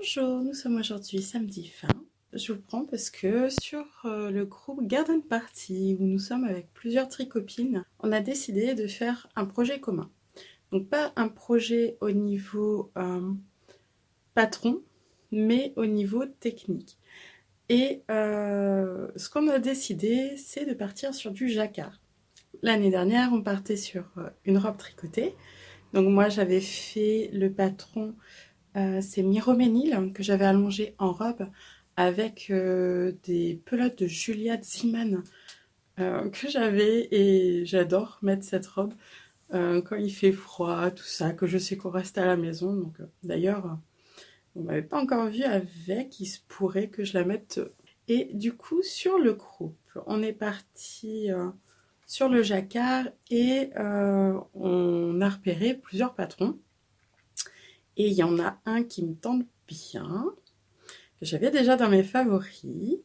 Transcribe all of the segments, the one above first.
Bonjour, nous sommes aujourd'hui samedi 20. Je vous prends parce que sur le groupe Garden Party, où nous sommes avec plusieurs tricopines, on a décidé de faire un projet commun. Donc pas un projet au niveau patron, mais au niveau technique. Et ce qu'on a décidé, c'est de partir sur du jacquard. L'année dernière, on partait sur une robe tricotée. Donc moi, j'avais fait le patron, c'est Miroménil, que j'avais allongé en robe avec des pelotes de Julia Ziman que j'avais, et j'adore mettre cette robe quand il fait froid, tout ça, que je sais qu'on reste à la maison. Donc d'ailleurs, on m'avait pas encore vu avec, il se pourrait que je la mette. Et du coup, sur le groupe, on est parti sur le jacquard et on a repéré plusieurs patrons. Et il y en a un qui me tente bien, que j'avais déjà dans mes favoris.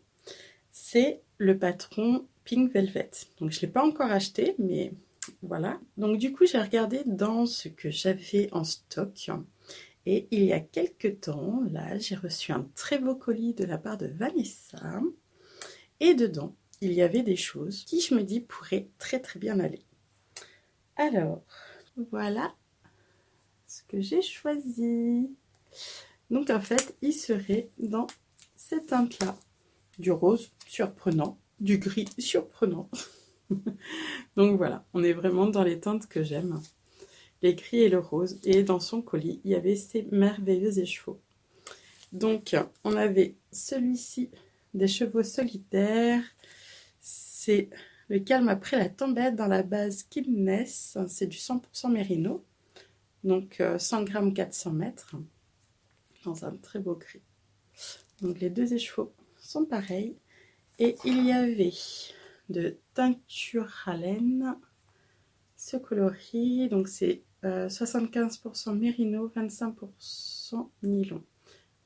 C'est le patron Pink Velvet. Donc je ne l'ai pas encore acheté, mais voilà. Donc du coup, j'ai regardé dans ce que j'avais en stock. Et il y a quelques temps, là, j'ai reçu un très beau colis de la part de Vanessa. Et dedans, il y avait des choses qui, je me dis, pourraient très très bien aller. Alors, voilà ce que j'ai choisi. Donc en fait, il serait dans cette teinte-là. Du rose surprenant, du gris surprenant. Donc voilà, on est vraiment dans les teintes que j'aime. Les gris et le rose. Et dans son colis, il y avait ces merveilleux écheveaux. Donc, on avait celui-ci, des chevaux solitaires. C'est le calme après la tempête dans la base Kimness. C'est du 100% mérino. Donc, 100 grammes, 400 mètres. Dans un très beau gris. Donc, les deux écheveaux sont pareils. Et il y avait de teinture à laine. Ce coloris, donc c'est 75% mérino, 25% nylon.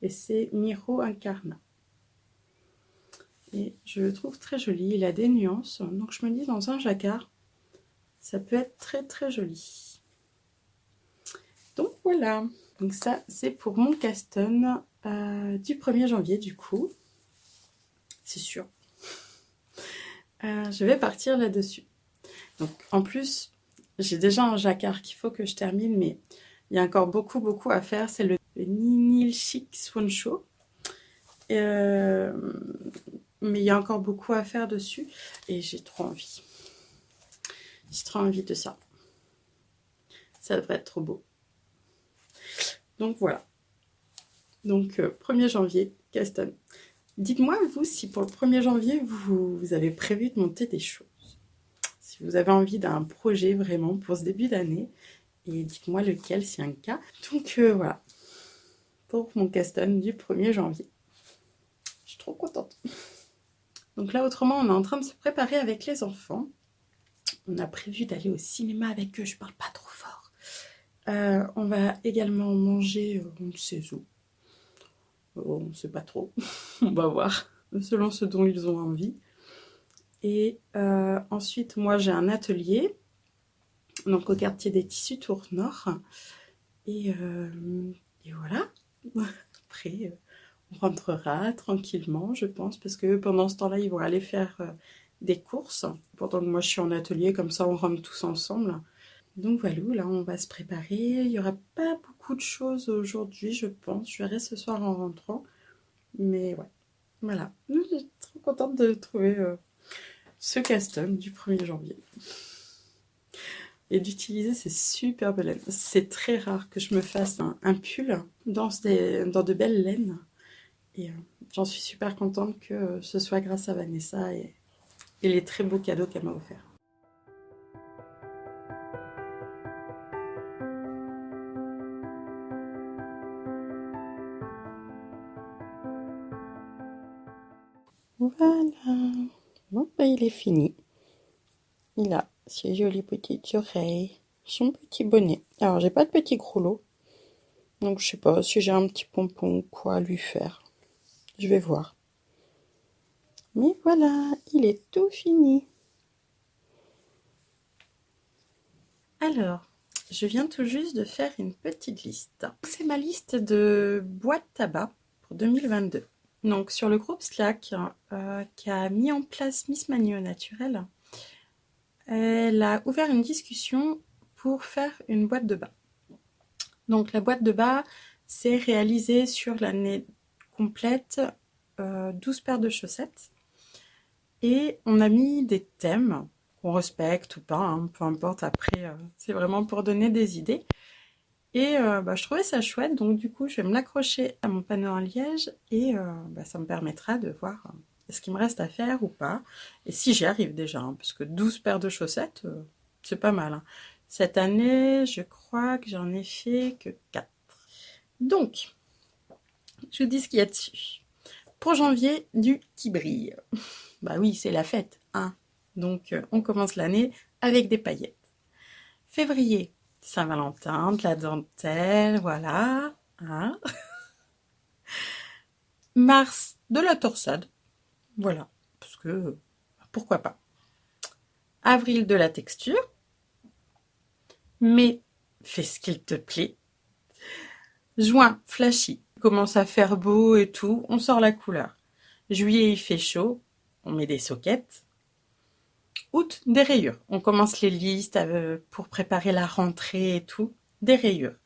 Et c'est Miro Incarnat. Et je le trouve très joli. Il a des nuances. Donc je me dis, dans un jacquard, ça peut être très très joli. Donc voilà. Donc ça, c'est pour mon Caston du 1er janvier du coup. C'est sûr. Je vais partir là-dessus. Donc en plus, j'ai déjà un jacquard qu'il faut que je termine, mais il y a encore beaucoup à faire. C'est le Ninil Chic Swan Show. Mais il y a encore beaucoup à faire dessus et j'ai trop envie. J'ai trop envie de ça. Ça devrait être trop beau. Donc voilà. Donc 1er janvier, Caston. Dites-moi, vous, si pour le 1er janvier, vous avez prévu de monter des choses. Si vous avez envie d'un projet vraiment pour ce début d'année. Et dites-moi lequel, si un cas. Donc voilà. Pour mon Caston du 1er janvier. Je suis trop contente. Donc là, autrement, on est en train de se préparer avec les enfants. On a prévu d'aller au cinéma avec eux, je parle pas trop fort. On va également manger, on ne sait où. On ne sait pas trop. On va voir, selon ce dont ils ont envie. Et ensuite, moi, j'ai un atelier, donc au quartier des Tissus Tour Nord. Et voilà. Après, on rentrera tranquillement, je pense, parce que pendant ce temps-là, ils vont aller faire des courses. Pendant que moi, je suis en atelier, comme ça, on rentre tous ensemble. Donc voilà, là, on va se préparer. Il n'y aura pas beaucoup de choses aujourd'hui, je pense. Je verrai ce soir en rentrant. Mais ouais, voilà. Je suis trop contente de trouver ce custom du 1er janvier. Et d'utiliser ces super belles laines. C'est très rare que je me fasse un pull dans de belles laines. Et j'en suis super contente que ce soit grâce à Vanessa et les très beaux cadeaux qu'elle m'a offerts. Voilà. Bon, bah, il est fini. Il a ses jolies petites oreilles, son petit bonnet. Alors, j'ai pas de petit grouleau. Donc, je sais pas si j'ai un petit pompon ou quoi à lui faire. Je vais voir. Mais voilà, il est tout fini. Alors, je viens tout juste de faire une petite liste. C'est ma liste de boîtes tabac 2022. Donc sur le groupe Slack qu'a mis en place Miss Mani au naturel, elle a ouvert une discussion pour faire une boîte de bas. Donc la boîte de bas, c'est réalisé sur l'année complète 12 paires de chaussettes. Et on a mis des thèmes qu'on respecte ou pas, hein, peu importe, après c'est vraiment pour donner des idées. Et je trouvais ça chouette, donc du coup je vais me l'accrocher à mon panneau en liège et ça me permettra de voir ce qu'il me reste à faire ou pas. Et si j'y arrive déjà, hein, parce que 12 paires de chaussettes, c'est pas mal. Hein. Cette année, je crois que j'en ai fait que 4. Donc, je vous dis ce qu'il y a dessus. Pour janvier, du qui brille. Bah oui, c'est la fête, hein. Donc, on commence l'année avec des paillettes. Février, Saint-Valentin, de la dentelle, voilà. Hein. Mars, de la torsade, voilà. Parce que, pourquoi pas. Avril, de la texture. Mai, fais ce qu'il te plaît. Juin, flashy. Commence à faire beau et tout, on sort la couleur. Juillet, il fait chaud, on met des soquettes. Août, des rayures. On commence les listes pour préparer la rentrée et tout. Des rayures.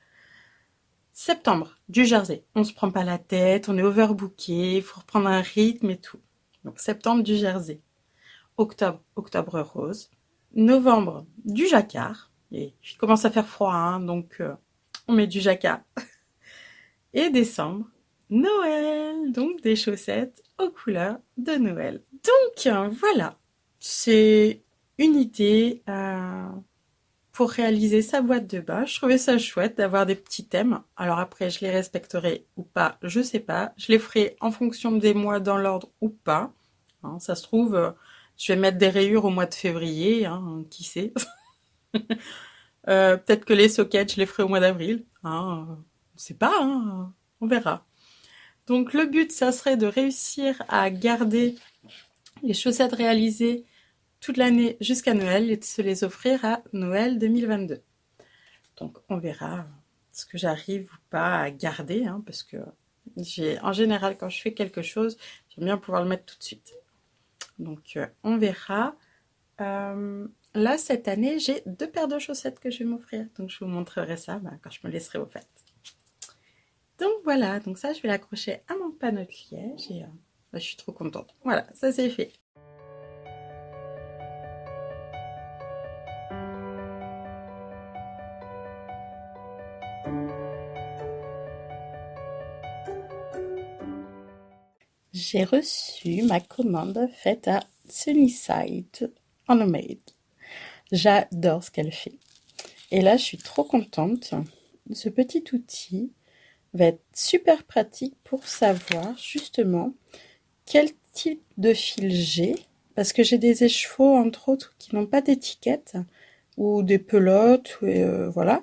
Septembre, du jersey. On se prend pas la tête, on est overbooké, il faut reprendre un rythme et tout. Donc septembre, du jersey. Octobre, octobre rose. Novembre, du jacquard. Et il commence à faire froid, hein, donc on met du jacquard. Et décembre, Noël. Donc des chaussettes aux couleurs de Noël. Donc voilà. C'est une idée pour réaliser sa boîte de bas. Je trouvais ça chouette d'avoir des petits thèmes. Alors après, je les respecterai ou pas, je sais pas. Je les ferai en fonction des mois dans l'ordre ou pas. Hein, ça se trouve, je vais mettre des rayures au mois de février, hein, qui sait. Peut-être que les sockets, je les ferai au mois d'avril. Hein, on sait pas, hein, on verra. Donc le but, ça serait de réussir à garder les chaussettes réalisées toute l'année jusqu'à Noël et de se les offrir à Noël 2022. Donc on verra ce que j'arrive ou pas à garder, hein, parce que en général, quand je fais quelque chose, j'aime bien pouvoir le mettre tout de suite. Donc on verra. Là, cette année, j'ai 2 paires de chaussettes que je vais m'offrir. Donc je vous montrerai ça quand je me laisserai au fait. Donc voilà, donc ça, je vais l'accrocher à mon panneau de liège et je suis trop contente. Voilà, ça c'est fait. J'ai reçu ma commande faite à Sunnyside en homemade. J'adore ce qu'elle fait. Et là, je suis trop contente. Ce petit outil va être super pratique pour savoir justement quel type de fil j'ai. Parce que j'ai des écheveaux, entre autres, qui n'ont pas d'étiquette ou des pelotes, voilà.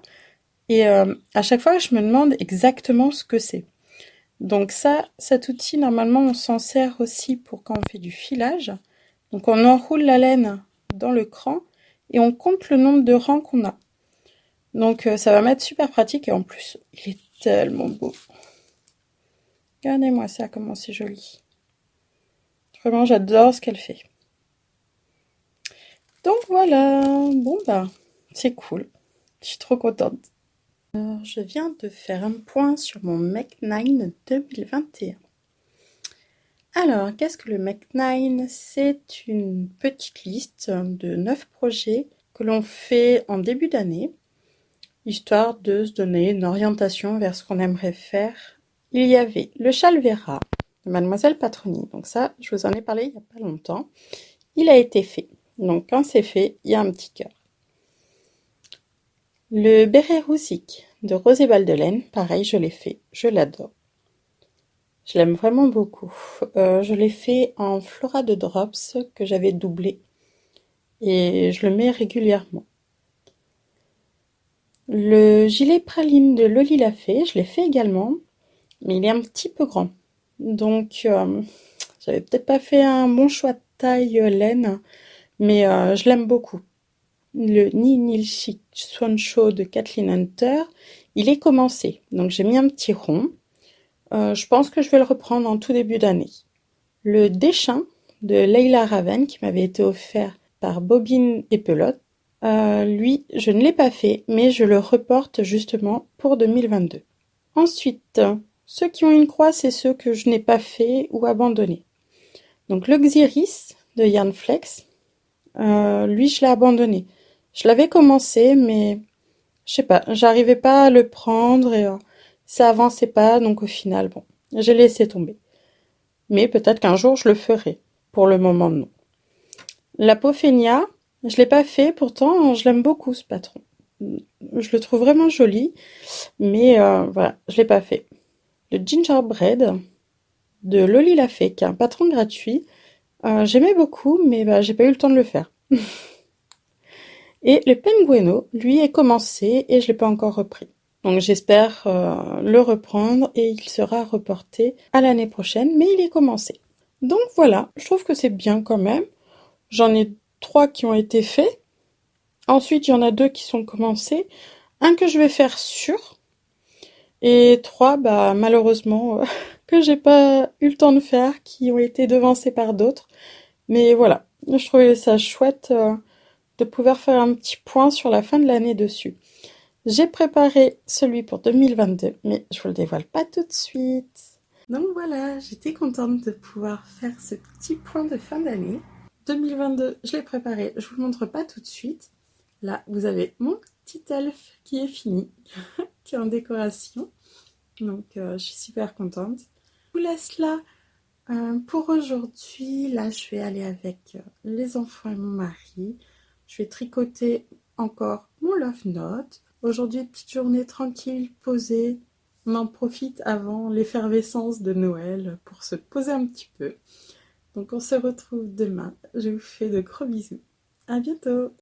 Et à chaque fois, je me demande exactement ce que c'est. Donc ça, cet outil, normalement, on s'en sert aussi pour quand on fait du filage. Donc on enroule la laine dans le cran et on compte le nombre de rangs qu'on a. Donc ça va m'être super pratique et en plus, il est tellement beau. Regardez-moi ça, comment c'est joli. Vraiment, j'adore ce qu'elle fait. Donc voilà, bon c'est cool. Je suis trop contente. Alors, je viens de faire un point sur mon Make 9 2021. Alors, qu'est-ce que le Make 9? C'est une petite liste de 9 projets que l'on fait en début d'année, histoire de se donner une orientation vers ce qu'on aimerait faire. Il y avait le châle Vera de Mademoiselle Patroni. Donc ça, je vous en ai parlé il n'y a pas longtemps. Il a été fait. Donc quand c'est fait, il y a un petit cœur. Le béret roussique de Rosé Baldelaine, pareil, je l'ai fait. Je l'adore. Je l'aime vraiment beaucoup. Je l'ai fait en Flora de Drops que j'avais doublé. Et je le mets régulièrement. Le gilet praline de Loli l'a fait. Je l'ai fait également. Mais il est un petit peu grand. Donc, j'avais peut-être pas fait un bon choix de taille laine. Mais je l'aime beaucoup. Le Nil Chic Swan Show de Kathleen Hunter, il est commencé. Donc, j'ai mis un petit rond. Je pense que je vais le reprendre en tout début d'année. Le Dessin de Leila Raven, qui m'avait été offert par Bobine et Pelote, lui, je ne l'ai pas fait, mais je le reporte justement pour 2022. Ensuite, ceux qui ont une croix, c'est ceux que je n'ai pas fait ou abandonnés. Donc le Xiris de Yann Flex, lui, je l'ai abandonné. Je l'avais commencé, mais je sais pas, j'arrivais pas à le prendre et ça avançait pas, donc au final, bon, j'ai laissé tomber. Mais peut-être qu'un jour je le ferai. Pour le moment, non. L'Apophénia, je l'ai pas fait, pourtant je l'aime beaucoup ce patron. Je le trouve vraiment joli, mais voilà, je l'ai pas fait. Le Gingerbread de Loli la Fée, qui est un patron gratuit, j'aimais beaucoup, mais bah, j'ai pas eu le temps de le faire. Et le Pengueno, lui, est commencé et je l'ai pas encore repris. Donc j'espère le reprendre et il sera reporté à l'année prochaine, mais il est commencé. Donc voilà, je trouve que c'est bien quand même. J'en ai 3 qui ont été faits. Ensuite, il y en a 2 qui sont commencés. Un que je vais faire sûr. Et 3, bah, malheureusement, que j'ai pas eu le temps de faire, qui ont été devancés par d'autres. Mais voilà, je trouvais ça chouette de pouvoir faire un petit point sur la fin de l'année dessus. J'ai préparé celui pour 2022, mais je vous le dévoile pas tout de suite. Donc voilà, j'étais contente de pouvoir faire ce petit point de fin d'année. 2022, je l'ai préparé, je vous le montre pas tout de suite. Là, vous avez mon petit elfe qui est fini, qui est en décoration. Donc, je suis super contente. Je vous laisse là pour aujourd'hui. Là, je vais aller avec les enfants et mon mari. Je vais tricoter encore mon love note. Aujourd'hui, petite journée tranquille, posée. On en profite avant l'effervescence de Noël pour se poser un petit peu. Donc on se retrouve demain. Je vous fais de gros bisous. À bientôt!